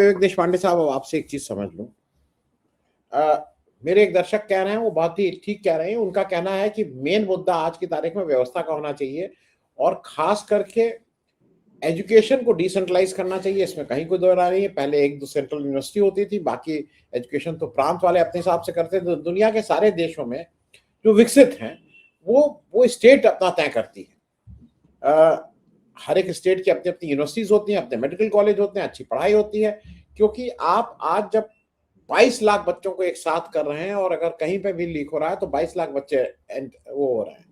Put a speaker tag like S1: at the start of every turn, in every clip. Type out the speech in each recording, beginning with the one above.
S1: विवेक देशपांडे साहब, अब आपसे एक चीज समझ लूं। मेरे एक दर्शक कह रहे हैं, वो बहुत ही ठीक कह रहे हैं। उनका कहना है कि मेन मुद्दा आज की तारीख में व्यवस्था का होना चाहिए और खास करके एजुकेशन को डिसेंट्रलाइज करना चाहिए। इसमें कहीं कोई दो राय नहीं है। पहले एक दो सेंट्रल यूनिवर्सिटी होती थी, बाकी एजुकेशन तो प्रांत वाले अपने हिसाब से करते थे। दुनिया के सारे देशों में जो विकसित हैं वो स्टेट अपना तय करती है। हर एक स्टेट की अपनी अपनी यूनिवर्सिटीज होती हैं, अपने मेडिकल कॉलेज होते हैं, अच्छी पढ़ाई होती है। क्योंकि आप आज जब 22 लाख बच्चों को एक साथ कर रहे हैं और अगर कहीं पे भी लीक हो रहा है तो 22 लाख बच्चे वो हो रहे हैं,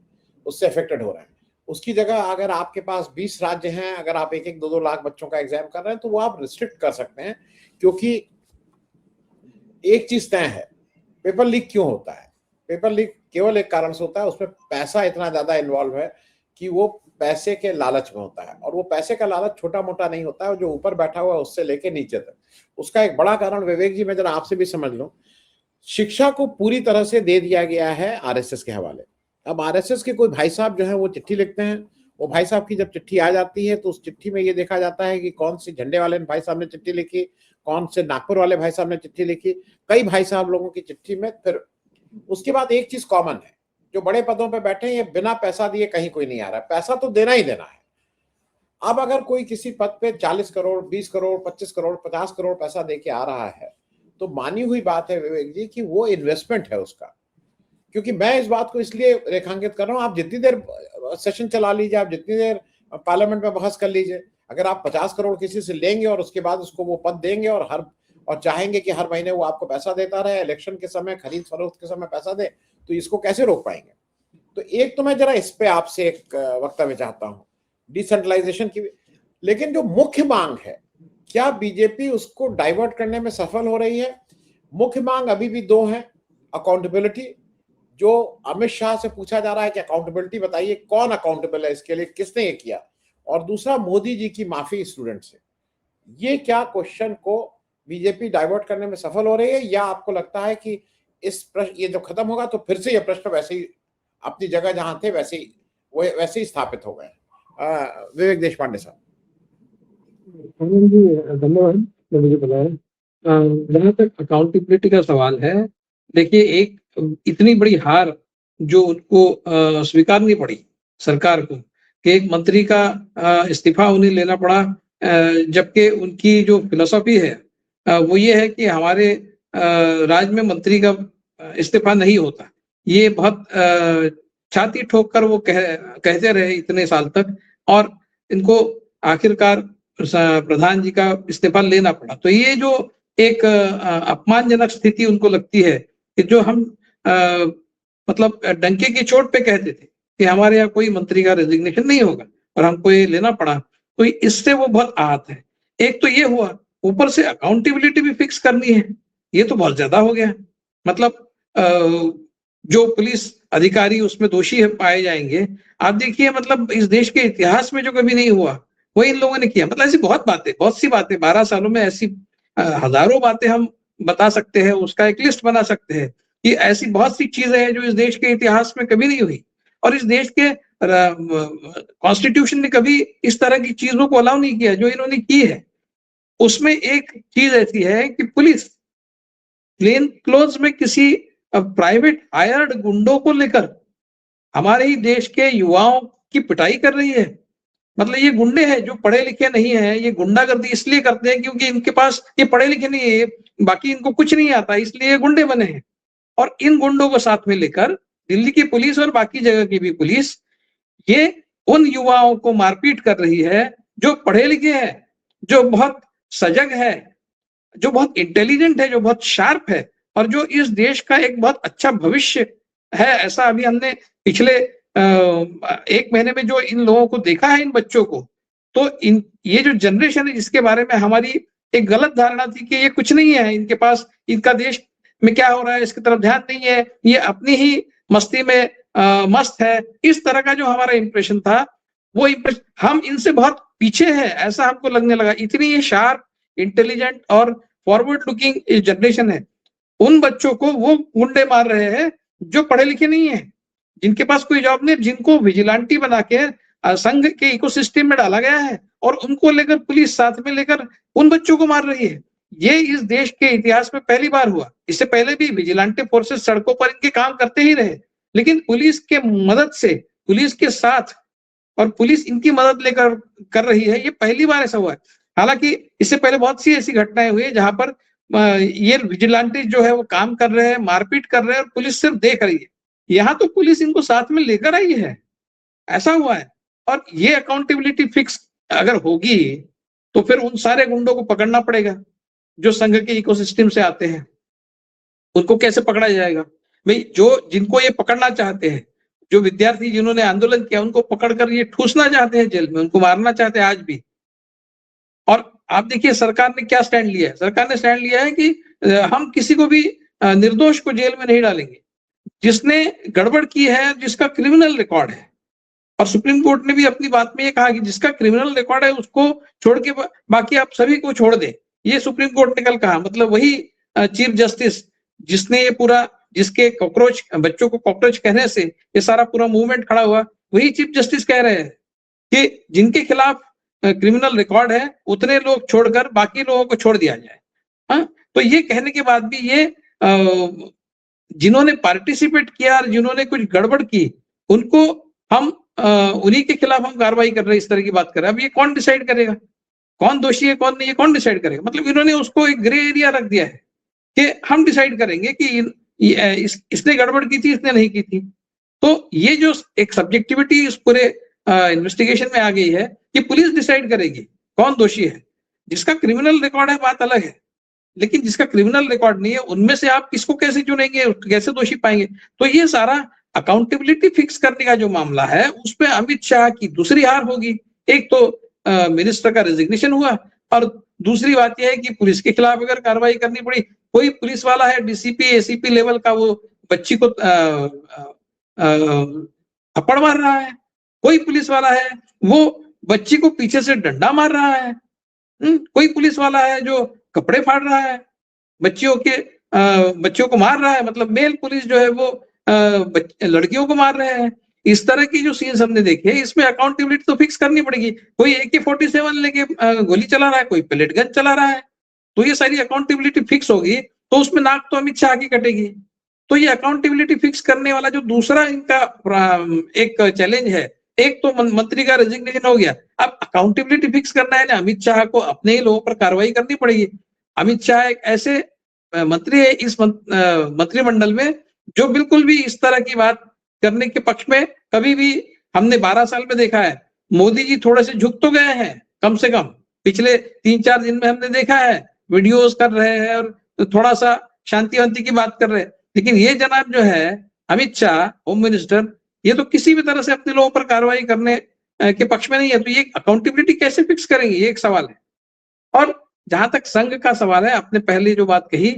S1: उससे अफेक्टेड हो रहे हैं। उसकी जगह अगर आपके पास 20 राज्य हैं, अगर आप एक एक दो लाख बच्चों का एग्जाम कर रहे हैं तो वो आप रिस्ट्रिक्ट कर सकते हैं। क्योंकि एक चीज तय है, पेपर लीक क्यों होता है? पेपर लीक केवल एक कारण से होता है, उसमें पैसा इतना ज्यादा इन्वॉल्व है कि वो पैसे के लालच में होता है। और वो पैसे का लालच छोटा मोटा नहीं होता है, जो ऊपर बैठा हुआ है उससे लेके नीचे तक। उसका एक बड़ा कारण, विवेक जी, मैं जरा आपसे भी समझ लूं, शिक्षा को पूरी तरह से दे दिया गया है आरएसएस के हवाले। अब आरएसएस के कोई भाई साहब जो है वो चिट्ठी लिखते हैं। वो भाई साहब की जब चिट्ठी आ जाती है तो उस चिट्ठी में ये देखा जाता है कि कौन सी झंडे वाले भाई साहब ने चिट्ठी लिखी, कौन से नागपुर वाले भाई साहब ने चिट्ठी लिखी। कई भाई साहब लोगों की चिट्ठी में फिर उसके बाद एक चीज कॉमन है, जो बड़े पदों पे बैठे हैं, ये बिना पैसा दिए कहीं कोई नहीं आ रहा है। पैसा तो देना ही देना है। अब अगर कोई किसी पद पे 40 करोड़, 20 करोड़, 25 करोड़, 50 करोड़ पैसा देके आ रहा है तो मानी हुई बात है विवेक जी कि वो इन्वेस्टमेंट है उसका। क्योंकि मैं इस बात को इसलिए रेखांकित कर रहा हूं, आप जितनी देर सेशन चला लीजिए, आप जितनी देर पार्लियामेंट में बहस कर लीजिए, अगर आप 50 करोड़ किसी से लेंगे और उसके बाद उसको वो पद देंगे और चाहेंगे कि हर महीने वो आपको पैसा देता रहे, इलेक्शन के समय, खरीद फरोख्त के समय पैसा दे, तो इसको कैसे रोक पाएंगे? तो एक तो मैं जरा इस पे आपसे एक वक्तव्य चाहता हूं डिसेंट्रलाइजेशन की। लेकिन जो मुख्य मांग है, क्या बीजेपी उसको डाइवर्ट करने में सफल हो रही है? मुख्य मांग अभी भी दो है। अकाउंटेबिलिटी, जो अमित शाह से पूछा जा रहा है कि अकाउंटेबिलिटी बताइए, कौन अकाउंटेबल है इसके लिए, किसने ये किया? और दूसरा, मोदी जी की माफी स्टूडेंट से। ये क्या क्वेश्चन को बीजेपी डाइवर्ट करने में सफल हो रही है, या आपको लगता है कि इस प्रश्न ये जब खत्म होगा तो फिर से ये प्रश्न वैसे ही अपनी जगह जहां थे वैसे ही स्थापित हो गए? विवेक देशपांडे साहब।
S2: जी धन्यवाद मुझे बुलाया। जहाँ तक अकाउंटेबिलिटी का सवाल है, देखिए एक इतनी बड़ी हार जो उनको स्वीकारनी पड़ी सरकार को कि एक मंत्री का इस्तीफा उन्हें लेना पड़ा, जबकि उनकी जो फिलॉसफी है वो ये है कि हमारे राज्य में मंत्री का इस्तीफा नहीं होता। ये बहुत छाती ठोक कर वो कहते रहे इतने साल तक, और इनको आखिरकार प्रधान जी का इस्तीफा लेना पड़ा। तो ये जो एक अपमानजनक स्थिति उनको लगती है कि जो हम मतलब डंके की चोट पे कहते थे कि हमारे यहाँ कोई मंत्री का रेजिग्नेशन नहीं होगा और हमको ये लेना पड़ा, तो इससे वो बहुत आहत है। एक तो ये हुआ, ऊपर से अकाउंटेबिलिटी भी फिक्स करनी है, ये तो बहुत ज्यादा हो गया। मतलब जो पुलिस अधिकारी उसमें दोषी है पाए जाएंगे, आप देखिए मतलब इस देश के इतिहास में जो कभी नहीं हुआ वो इन लोगों ने किया। मतलब ऐसी बहुत सी बातें 12 सालों में ऐसी हजारों बातें हम बता सकते हैं, उसका एक लिस्ट बना सकते हैं कि ऐसी बहुत सी चीजें हैं जो इस देश के इतिहास में कभी नहीं हुई। और इस देश के कॉन्स्टिट्यूशन ने कभी इस तरह की चीजों को अलाउ नहीं किया जो इन्होंने की है। उसमें एक चीज ऐसी है कि पुलिस प्लेन क्लोथ्स में किसी प्राइवेट हायर्ड गुंडों को लेकर हमारे ही देश के युवाओं की पिटाई कर रही है। मतलब ये गुंडे हैं जो पढ़े लिखे नहीं है, ये गुंडागर्दी इसलिए करते हैं क्योंकि इनके पास, ये पढ़े लिखे नहीं है, बाकी इनको कुछ नहीं आता, इसलिए ये गुंडे बने हैं। और इन गुंडों को साथ में लेकर दिल्ली की पुलिस और बाकी जगह की भी पुलिस ये उन युवाओं को मारपीट कर रही है जो पढ़े लिखे हैं, जो बहुत सजग है, जो बहुत इंटेलिजेंट है, जो बहुत शार्प है, और जो इस देश का एक बहुत अच्छा भविष्य है। ऐसा अभी हमने पिछले एक महीने में जो इन लोगों को देखा है, इन बच्चों को, तो ये जो जनरेशन है जिसके बारे में हमारी एक गलत धारणा थी कि ये कुछ नहीं है, इनके पास, इनका देश में क्या हो रहा है इसकी तरफ ध्यान नहीं है, ये अपनी ही मस्ती में मस्त है, इस तरह का जो हमारा इंप्रेशन था, वो इंप्रेशन हम इनसे बहुत पीछे है ऐसा हमको लगने लगा। इतनी ये शार्प, इंटेलिजेंट और फॉरवर्ड लुकिंग जनरेशन है। उन बच्चों को वो गुंडे मार रहे हैं जो पढ़े लिखे नहीं है, जिनके पास कोई जॉब नहीं, जिनको विजिलेंटी बना के संघ के इकोसिस्टम में डाला गया है, और उनको लेकर पुलिस साथ में लेकर उन बच्चों को मार रही है। ये इस देश के इतिहास में पहली बार हुआ। इससे पहले भी विजिलेंटे फोर्सेस सड़कों पर इनके काम करते ही रहे, लेकिन पुलिस के मदद से, पुलिस के साथ, और पुलिस इनकी मदद लेकर कर रही है, ये पहली बार ऐसा हुआ है। हालांकि इससे पहले बहुत सी ऐसी घटनाएं हुई जहां पर ये विजिलेंटे जो है वो काम कर रहे हैं, मारपीट कर रहे हैं और पुलिस सिर्फ देख रही है। यहाँ तो पुलिस इनको साथ में लेकर आई है, ऐसा हुआ है। और ये अकाउंटेबिलिटी फिक्स अगर होगी तो फिर उन सारे गुंडों को पकड़ना पड़ेगा जो संघ के इकोसिस्टम से आते हैं। उनको कैसे पकड़ा जाएगा भाई? जो जिनको ये पकड़ना चाहते हैं, जो विद्यार्थी जिन्होंने आंदोलन किया, उनको पकड़कर ये ठूसना चाहते हैं जेल में, उनको मारना चाहते हैं आज भी। और आप देखिए सरकार ने क्या स्टैंड लिया है। सरकार ने स्टैंड लिया है कि हम किसी को भी निर्दोष को जेल में नहीं डालेंगे। जिसने गड़बड़ की है, जिसका क्रिमिनल रिकॉर्ड है, और सुप्रीम कोर्ट ने भी अपनी बात में ये कहा कि जिसका क्रिमिनल रिकॉर्ड है उसको छोड़ के बाकी आप सभी को छोड़ दे। ये सुप्रीम कोर्ट ने कल कहा। मतलब वही चीफ जस्टिस जिसने ये पूरा, जिसके कॉकरोच, बच्चों को कॉकरोच कहने से ये सारा पूरा मूवमेंट खड़ा हुआ, वही चीफ जस्टिस कह रहे हैं कि जिनके खिलाफ क्रिमिनल रिकॉर्ड है उतने लोग छोड़कर बाकी लोगों को छोड़ दिया जाए। हाँ, तो ये कहने के बाद भी ये जिन्होंने पार्टिसिपेट किया और जिन्होंने कुछ गड़बड़ की, उनको हम उन्हीं के खिलाफ हम कार्रवाई कर रहे हैं, इस तरह की बात कर रहे हैं। अब ये कौन डिसाइड करेगा कौन दोषी है कौन नहीं है? कौन डिसाइड करेगा? मतलब इन्होंने उसको एक ग्रे एरिया रख दिया है कि हम डिसाइड करेंगे कि इसने गड़बड़ की थी, इसने नहीं की थी। तो ये जो एक सब्जेक्टिविटी इस पूरे इन्वेस्टिगेशन में आ गई है कि पुलिस डिसाइड करेगी कौन दोषी है। जिसका क्रिमिनल रिकॉर्ड है बात अलग है, लेकिन जिसका क्रिमिनल रिकॉर्ड नहीं है उनमें से आप किसको कैसे चुनेंगे, कैसे दोषी पाएंगे? तो ये सारा अकाउंटेबिलिटी फिक्स करने का जो मामला है उसमें अमित शाह की दूसरी हार होगी। एक तो मिनिस्टर का रेजिग्नेशन हुआ, और दूसरी बात यह है कि पुलिस के खिलाफ अगर कार्रवाई करनी पड़ी, कोई पुलिस वाला है डीसीपी एसीपी लेवल का, वो बच्ची को थप्पड़ मार रहा है, कोई पुलिस वाला है वो बच्ची को पीछे से डंडा मार रहा है, कोई पुलिस वाला है जो कपड़े फाड़ रहा है, बच्चियों को मार रहा है। मतलब मेल पुलिस जो है वो लड़कियों को मार रहे हैं। इस तरह की जो सीन्स हमने देखे, इसमें अकाउंटेबिलिटी तो फिक्स करनी पड़ेगी। कोई AK-47 लेके गोली चला रहा है, कोई पेलेट गन चला रहा है, तो ये सारी अकाउंटेबिलिटी फिक्स होगी तो उसमें नाक तो अमित शाह की कटेगी। तो ये अकाउंटेबिलिटी फिक्स करने वाला जो दूसरा इनका एक चैलेंज है, एक तो मंत्री का रेजिग्नेशन हो गया, अब अकाउंटेबिलिटी फिक्स करना है ना, अमित शाह को अपने ही लोगों पर कार्रवाई करनी पड़ेगी। अमित शाह एक ऐसे मंत्री है इस मंत्रिमंडल में जो बिल्कुल भी इस तरह की बात करने के पक्ष में कभी भी, हमने 12 साल में देखा है। मोदी जी थोड़े से झुक तो गए हैं, कम से कम पिछले 3-4 दिन में हमने देखा है, वीडियोस कर रहे हैं और थोड़ा सा शांति वांति की बात कर रहे हैं। लेकिन ये जनाब जो है अमित शाह, होम मिनिस्टर, ये तो किसी भी तरह से अपने लोगों पर कार्रवाई करने के पक्ष में नहीं है। तो ये अकाउंटेबिलिटी कैसे फिक्स करेंगे, ये एक सवाल है। और जहां तक संघ का सवाल है, आपने पहले जो बात कही,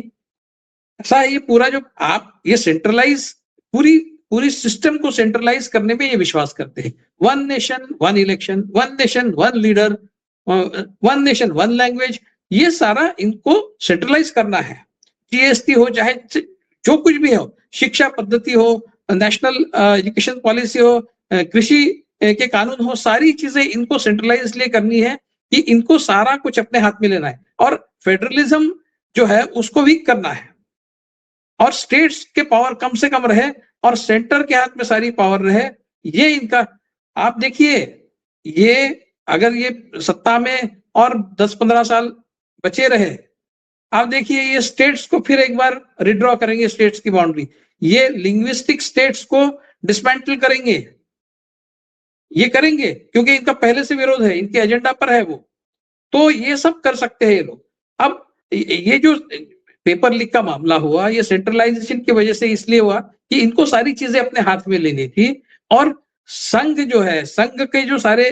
S2: ऐसा ये पूरा जो आप ये सेंट्रलाइज, पूरी सिस्टम को सेंट्रलाइज करने में ये विश्वास करते हैं। 1 nation 1 election, 1 nation 1 leader, 1 nation 1 language, ये सारा इनको सेंट्रलाइज करना है। जीएसटी हो, चाहे जो कुछ भी हो, शिक्षा पद्धति हो, नेशनल एजुकेशन पॉलिसी हो, कृषि के कानून हो, सारी चीजें इनको सेंट्रलाइज इसलिए करनी है कि इनको सारा कुछ अपने हाथ में लेना है। और फेडरलिज्म जो है उसको वीक करना है, और स्टेट्स के पावर कम से कम रहे और सेंटर के हाथ में सारी पावर रहे। ये इनका, आप देखिए, ये अगर ये सत्ता में और 10-15 साल बचे रहे, आप देखिए ये स्टेट्स को फिर एक बार रिड्रॉ करेंगे, स्टेट्स की बाउंड्री, ये लिंग्विस्टिक स्टेट्स को डिसमेंटल करेंगे, ये करेंगे क्योंकि इनका पहले से विरोध है, इनके एजेंडा पर है वो। तो ये सब कर सकते हैं ये लोग। अब ये जो पेपर लीक का मामला हुआ, ये सेंट्रलाइजेशन की वजह से इसलिए हुआ कि इनको सारी चीजें अपने हाथ में लेनी थी। और संघ जो है, संघ के जो सारे,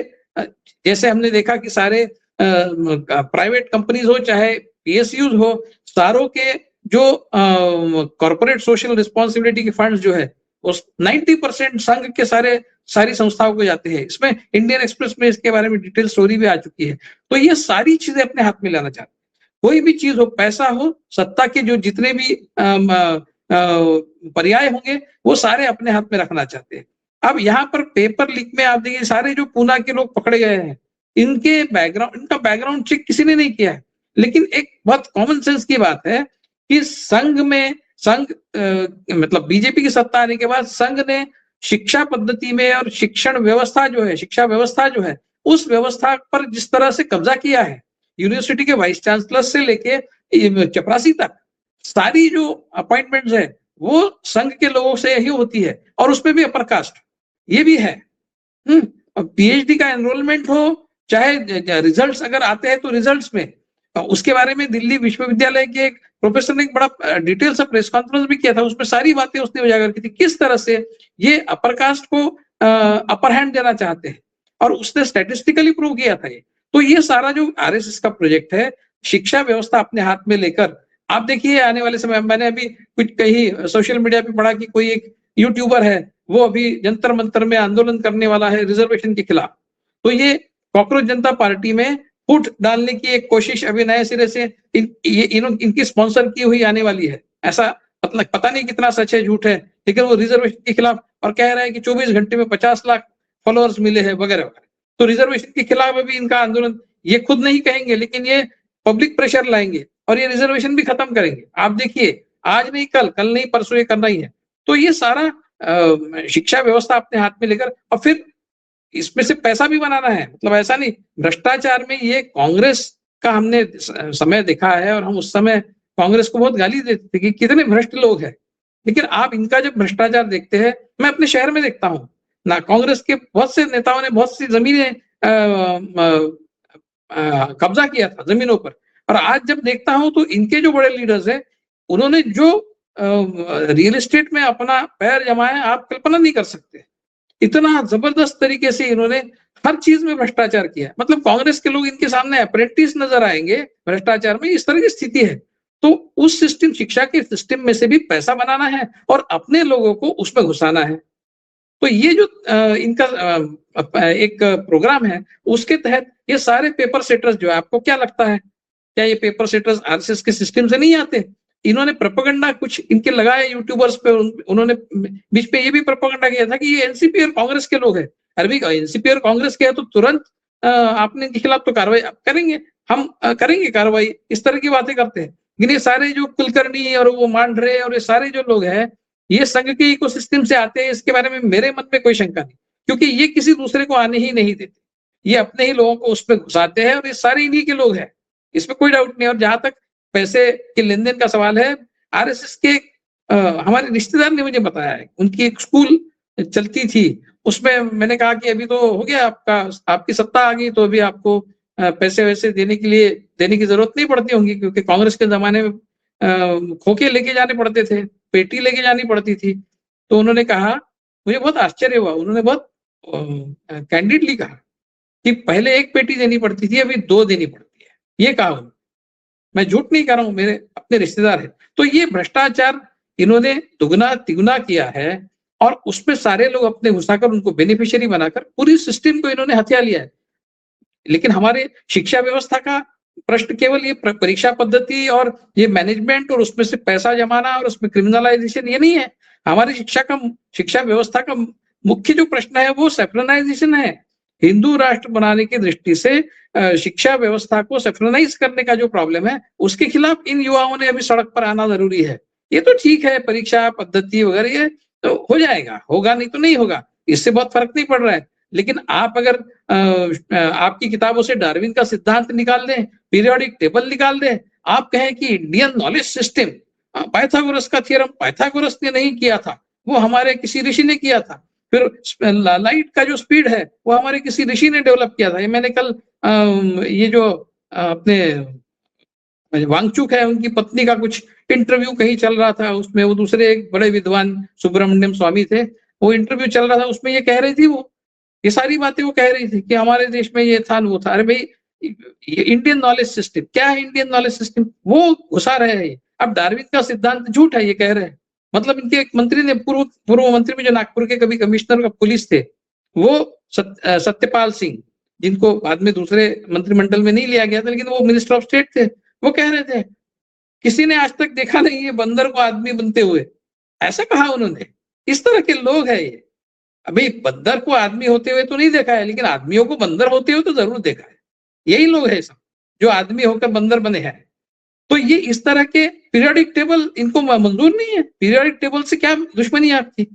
S2: जैसे हमने देखा कि सारे प्राइवेट कंपनीज हो चाहे PSUs हो, सारों के जो कॉर्पोरेट सोशल रिस्पॉन्सिबिलिटी के फंड्स जो है, उस 90% संघ के सारी संस्थाओं को जाते हैं। इसमें इंडियन एक्सप्रेस में इसके बारे में डिटेल स्टोरी भी आ चुकी है। तो ये सारी चीजें अपने हाथ में लाना चाहते हैं। कोई भी चीज हो, पैसा हो, सत्ता के जो जितने भी पर्याय होंगे वो सारे अपने हाथ में रखना चाहते हैं। अब यहाँ पर पेपर लीक में आप देखिए, सारे जो पूना के लोग पकड़े गए हैं, इनका बैकग्राउंड चेक किसी ने नहीं किया है। लेकिन एक बहुत कॉमन सेंस की बात है कि संघ मतलब बीजेपी की सत्ता आने के बाद संघ ने शिक्षा पद्धति में और शिक्षण व्यवस्था जो है, शिक्षा व्यवस्था जो है, उस व्यवस्था पर जिस तरह से कब्जा किया है, यूनिवर्सिटी के वाइस चांसलर से लेके चपरासी तक सारी जो अपॉइंटमेंट्स है वो संघ के लोगों से ही होती है, और उसमें भी अपर कास्ट ये भी है। पीएचडी का एनरोलमेंट हो, चाहे रिजल्ट्स अगर आते हैं तो रिजल्ट्स में उसके बारे में दिल्ली विश्वविद्यालय के एक प्रोफेसर ने एक बड़ा डिटेल सा प्रेस कॉन्फ्रेंस भी किया था, उसमें सारी बातें उसने उजागर की थी किस तरह से ये अपर कास्ट को अपर हैंड देना चाहते हैं, और उसने स्टैटिस्टिकली प्रूव किया था ये। तो ये सारा जो आरएसएस का प्रोजेक्ट है, शिक्षा व्यवस्था अपने हाथ में लेकर, आप देखिए आने वाले समय में, मैंने अभी कुछ कहीं सोशल मीडिया पे पढ़ा कि कोई एक यूट्यूबर है, वो अभी जंतर मंतर में आंदोलन करने वाला है रिजर्वेशन के खिलाफ। तो ये कॉकरोच जनता पार्टी में फूट डालने की एक कोशिश अभी नए सिरे से इनकी स्पॉन्सर की हुई आने वाली है। ऐसा मतलब पता नहीं कितना सच है झूठ है, लेकिन वो रिजर्वेशन के खिलाफ और कह रहा है कि 24 घंटे में 50 लाख फॉलोअर्स मिले हैं वगैरह वगैरह। तो रिजर्वेशन के खिलाफ अभी इनका आंदोलन, ये खुद नहीं कहेंगे लेकिन ये पब्लिक प्रेशर लाएंगे और ये रिजर्वेशन भी खत्म करेंगे। आप देखिए आज नहीं कल, कल नहीं परसों ये करना ही है। तो ये सारा शिक्षा व्यवस्था अपने हाथ में लेकर, और फिर इसमें से पैसा भी बनाना है, मतलब ऐसा नहीं भ्रष्टाचार में, ये कांग्रेस का हमने समय देखा है, और हम उस समय कांग्रेस को बहुत गाली देते थे कि कितने भ्रष्ट लोग हैं। लेकिन आप इनका जब भ्रष्टाचार देखते हैं, मैं अपने शहर में देखता हूँ ना, कांग्रेस के बहुत से नेताओं ने बहुत सी जमीनें कब्जा किया था जमीनों पर, और आज जब देखता हूं तो इनके जो बड़े लीडर्स हैं, उन्होंने जो रियल एस्टेट में अपना पैर जमाया, आप कल्पना नहीं कर सकते। इतना जबरदस्त तरीके से इन्होंने हर चीज में भ्रष्टाचार किया। मतलब कांग्रेस के लोग इनके सामने अप्रेंटिस नजर आएंगे भ्रष्टाचार में, इस तरह की स्थिति है। तो उस सिस्टम, शिक्षा के सिस्टम में से भी पैसा बनाना है और अपने लोगों को उसमें घुसाना है। तो ये जो इनका एक प्रोग्राम है, उसके तहत ये सारे पेपर सेटर्स जो है, आपको क्या लगता है क्या ये पेपर सेटर्स आरएसएस के सिस्टम से नहीं आते? इन्होंने प्रोपेगेंडा कुछ इनके लगाए यूट्यूबर्स पे, उन्होंने बीच पे ये भी प्रोपेगेंडा किया था कि ये एनसीपी और कांग्रेस के लोग हैं। अरे भाई एनसीपी और कांग्रेस के है तो तुरंत आपने इनके खिलाफ तो कार्रवाई करेंगे, हम करेंगे कार्रवाई, इस तरह की बातें करते हैं। लेकिन ये सारे जो कुलकर्णी और वो मांडरे और ये सारे जो लोग हैं, ये संघ के इकोसिस्टम से आते हैं, इसके बारे में मेरे मन में कोई शंका नहीं, क्योंकि ये किसी दूसरे को आने ही नहीं देते, ये अपने ही लोगों को उसमें घुसाते हैं, और ये सारे इन्हीं के लोग हैं, इसमें कोई डाउट नहीं। और जहां तक पैसे के लेन देन का सवाल है, आरएसएस के हमारे रिश्तेदार ने मुझे बताया है, उनकी एक स्कूल चलती थी, उसमें मैंने कहा कि अभी तो हो गया आपका, आपकी सत्ता आ गई, तो अभी आपको पैसे वैसे देने की जरूरत नहीं पड़ती होंगी, क्योंकि कांग्रेस के जमाने में खोखे लेके जाने पड़ते थे, पेटी लेके जानी पड़ती थी। तो उन्होंने कहा, मुझे बहुत आश्चर्य हुआ, उन्होंने बहुत कैंडिडली कहा कि पहले एक पेटी देनी पड़ती थी, अभी 2 देनी पड़ती है। ये कहा उन्होंने, मैं झूठ नहीं कर रहा हूं, मेरे अपने रिश्तेदार हैं। तो ये भ्रष्टाचार इन्होंने दुगना तिगुना किया है, और उसमें सारे लोग अपने घुसाकर उनको बेनिफिशियरी बनाकर पूरी सिस्टम को इन्होंने हथिया लिया है। लेकिन हमारे शिक्षा व्यवस्था का प्रश्न केवल ये परीक्षा पद्धति और ये मैनेजमेंट और उसमें से पैसा जमाना और उसमें क्रिमिनलाइजेशन ये नहीं है। हमारी शिक्षा व्यवस्था का मुख्य जो प्रश्न है वो सेक्युलराइजेशन है। हिंदू राष्ट्र बनाने की दृष्टि से शिक्षा व्यवस्था को सेक्युलराइज करने का जो प्रॉब्लम है, उसके खिलाफ इन युवाओं ने अभी सड़क पर आना जरूरी है। ये तो ठीक है, परीक्षा पद्धति वगैरह ये तो हो जाएगा, होगा नहीं तो नहीं होगा, इससे बहुत फर्क नहीं पड़ रहा है। लेकिन आप अगर आपकी किताबों से डार्विन का सिद्धांत निकाल दें, पीरियोडिक टेबल निकाल दें, आप कहें कि इंडियन नॉलेज सिस्टम, पाइथागोरस का थ्योरम पाइथागोरस ने नहीं किया था, वो हमारे किसी ऋषि ने किया था। फिर लाइट का जो स्पीड है वो हमारे किसी ऋषि ने डेवलप किया था। ये मैंने कल ये जो अपने वांगचुक है, उनकी पत्नी का कुछ इंटरव्यू कहीं चल रहा था, उसमें वो दूसरे एक बड़े विद्वान सुब्रमण्यम स्वामी थे, वो इंटरव्यू चल रहा था, उसमें ये कह रही थी, वो ये सारी बातें वो कह रही थी कि हमारे देश में ये था वो था। अरे भाई ये इंडियन नॉलेज सिस्टम क्या है? इंडियन नॉलेज सिस्टम वो घुसा रहे हैं। अब डार्विन का सिद्धांत झूठ है ये कह रहे हैं। मतलब इनके एक मंत्री ने, पूर्व मंत्री में जो नागपुर के कभी कमिश्नर का पुलिस थे, वो सत्यपाल सिंह, जिनको बाद में दूसरे मंत्रिमंडल में नहीं लिया गया था, लेकिन वो मिनिस्टर ऑफ स्टेट थे, वो कह रहे थे किसी ने आज तक देखा नहीं है बंदर को आदमी बनते हुए, ऐसा कहा उन्होंने। इस तरह के लोग हैं ये। अभी बंदर को आदमी होते हुए तो नहीं देखा है, लेकिन आदमियों को बंदर होते हुए तो जरूर देखा है। यही लोग है सब। जो आदमी होकर बंदर बने हैं। तो ये इस तरह के पीरियोडिक टेबल इनको मंजूर नहीं है। पीरियोडिक टेबल से क्या दुश्मनी आपकी?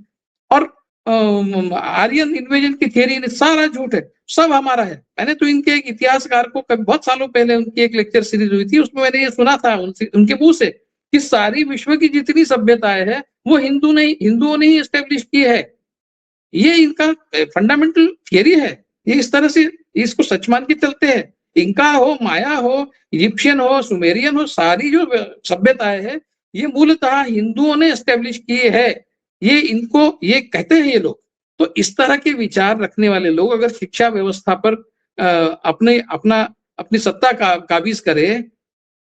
S2: और आर्यन इन्वेजन की थियरी सारा झूठ है, सब हमारा है। मैंने तो इनके एक इतिहासकार को बहुत सालों पहले उनकी एक लेक्चर सीरीज हुई थी, उसमें मैंने ये सुना था उनके मुंह से कि सारी विश्व की जितनी सभ्यताएं हैं वो हिंदुओं ने ही एस्टेब्लिश की है। ये इनका फंडामेंटल थियरी है। ये इस तरह से इसको सच मान के चलते हैं। इंका हो, माया हो, इजिप्शियन हो, सुमेरियन हो, सारी जो सभ्यताएं हैं ये मूलतः हिंदुओं ने एस्टेब्लिश किए है। ये कहते हैं ये लोग। तो इस तरह के विचार रखने वाले लोग अगर शिक्षा व्यवस्था पर अपनी सत्ता का काबिज करे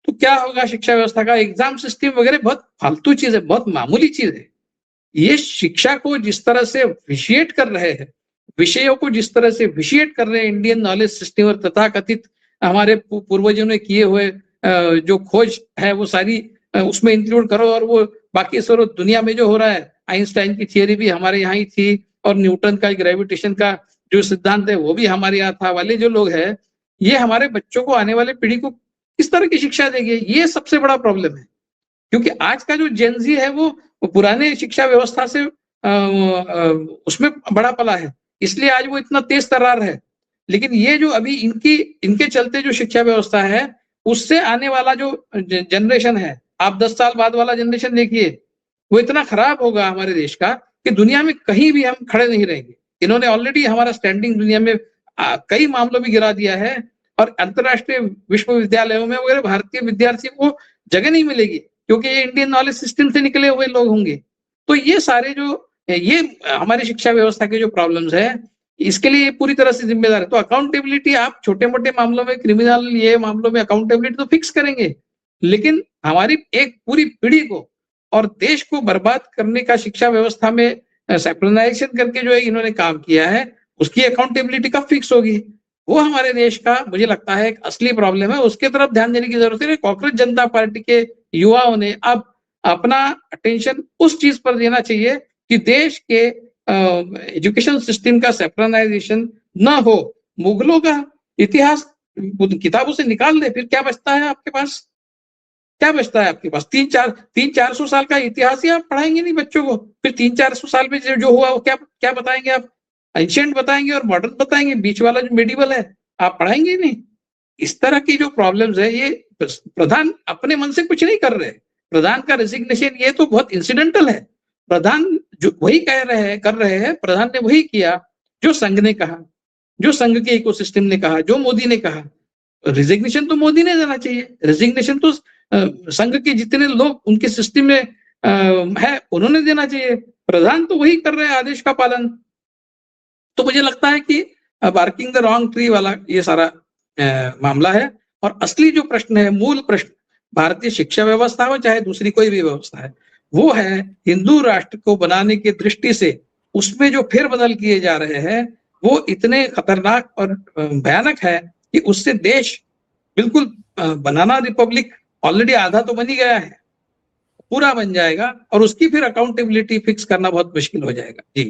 S2: तो क्या होगा? शिक्षा व्यवस्था का एग्जाम सिस्टम वगैरह बहुत फालतू चीज है, बहुत मामूली चीज है। ये शिक्षा को जिस तरह से विशिएट कर रहे हैं, विषयों को जिस तरह से विशिएट कर रहे हैं इंडियन नॉलेज सिस्टम और तथाकथित हमारे पूर्वजों ने किए हुए जो खोज है वो सारी उसमें इंक्लूड करो, और वो बाकी सारी दुनिया में जो हो रहा है, आइंस्टाइन की थियरी भी हमारे यहाँ ही थी और न्यूटन का ग्रेविटेशन का जो सिद्धांत है वो भी हमारे यहाँ था, वाले जो लोग हैं ये हमारे बच्चों को, आने वाले पीढ़ी को किस तरह की शिक्षा देंगे? ये सबसे बड़ा प्रॉब्लम है। क्योंकि आज का जो जेनजी है वो पुराने शिक्षा व्यवस्था से उसमें बड़ा पला है, इसलिए आज वो इतना तेज तर्रार है। लेकिन ये जो अभी इनके चलते जो शिक्षा व्यवस्था है उससे आने वाला जो जनरेशन है, आप 10 साल बाद वाला जनरेशन देखिए, वो इतना खराब होगा हमारे देश का कि दुनिया में कहीं भी हम खड़े नहीं रहेंगे। इन्होंने ऑलरेडी हमारा स्टैंडिंग दुनिया में कई मामलों में गिरा दिया है, और अंतरराष्ट्रीय विश्वविद्यालयों में वगैरह भारतीय विद्यार्थियों को जगह नहीं मिलेगी, क्योंकि ये इंडियन नॉलेज सिस्टम से निकले हुए लोग होंगे। तो ये सारे जो ये हमारी शिक्षा व्यवस्था के जो प्रॉब्लम्स है, इसके लिए पूरी तरह से जिम्मेदार है। तो अकाउंटेबिलिटी, आप छोटे मोटे मामलों में, क्रिमिनल ये मामलों में अकाउंटेबिलिटी तो फिक्स करेंगे, लेकिन हमारी एक पूरी पीढ़ी को और देश को बर्बाद करने का शिक्षा व्यवस्था में सेक्युलराइजेशन करके जो इन्होंने काम किया है उसकी अकाउंटेबिलिटी कब फिक्स होगी? वो हमारे देश का मुझे लगता है एक असली प्रॉब्लम है, उसके तरफ ध्यान देने की जरूरत है। कांग्रेस जनता पार्टी के युवाओं ने अब अपना अटेंशन उस चीज पर देना चाहिए कि देश के एजुकेशन सिस्टम का सेक्युलराइजेशन न हो। मुगलों का इतिहास किताबों से निकाल दे, फिर क्या बचता है आपके पास? क्या बचता है आपके पास? 300-400 साल का इतिहास ही आप पढ़ाएंगे नहीं बच्चों को, फिर 300-400 साल में जो हुआ वो क्या बताएंगे आप? एंशिएंट बताएंगे और मॉडर्न बताएंगे, बीच वाला जो मेडिवल है आप पढ़ाएंगे नहीं। इस तरह की जो प्रॉब्लम्स है, ये प्रधान अपने मन से कुछ नहीं कर रहे। प्रधान का रेजिग्नेशन ये तो बहुत इंसिडेंटल है। प्रधान जो वही कर रहे हैं, प्रधान ने वही किया जो संघ ने कहा, जो संघ के इकोसिस्टम ने कहा, जो मोदी ने कहा। रेजिग्नेशन तो मोदी ने देना चाहिए, रेजिग्नेशन तो संघ के जितने लोग उनके सिस्टम में है उन्होंने देना चाहिए। प्रधान तो वही कर रहे हैं, आदेश का पालन। तो मुझे लगता है कि बार्किंग द रॉन्ग ट्री वाला ये सारा मामला है। और असली जो प्रश्न है, मूल प्रश्न भारतीय शिक्षा व्यवस्था हो चाहे दूसरी कोई भी व्यवस्था है, वो है हिंदू राष्ट्र को बनाने की दृष्टि से उसमें जो फेरबदल किए जा रहे हैं वो इतने खतरनाक और भयानक है कि उससे देश बिल्कुल बनाना रिपब्लिक ऑलरेडी आधा तो बन ही गया है, पूरा बन जाएगा, और उसकी फिर अकाउंटेबिलिटी फिक्स करना बहुत मुश्किल हो जाएगा। जी।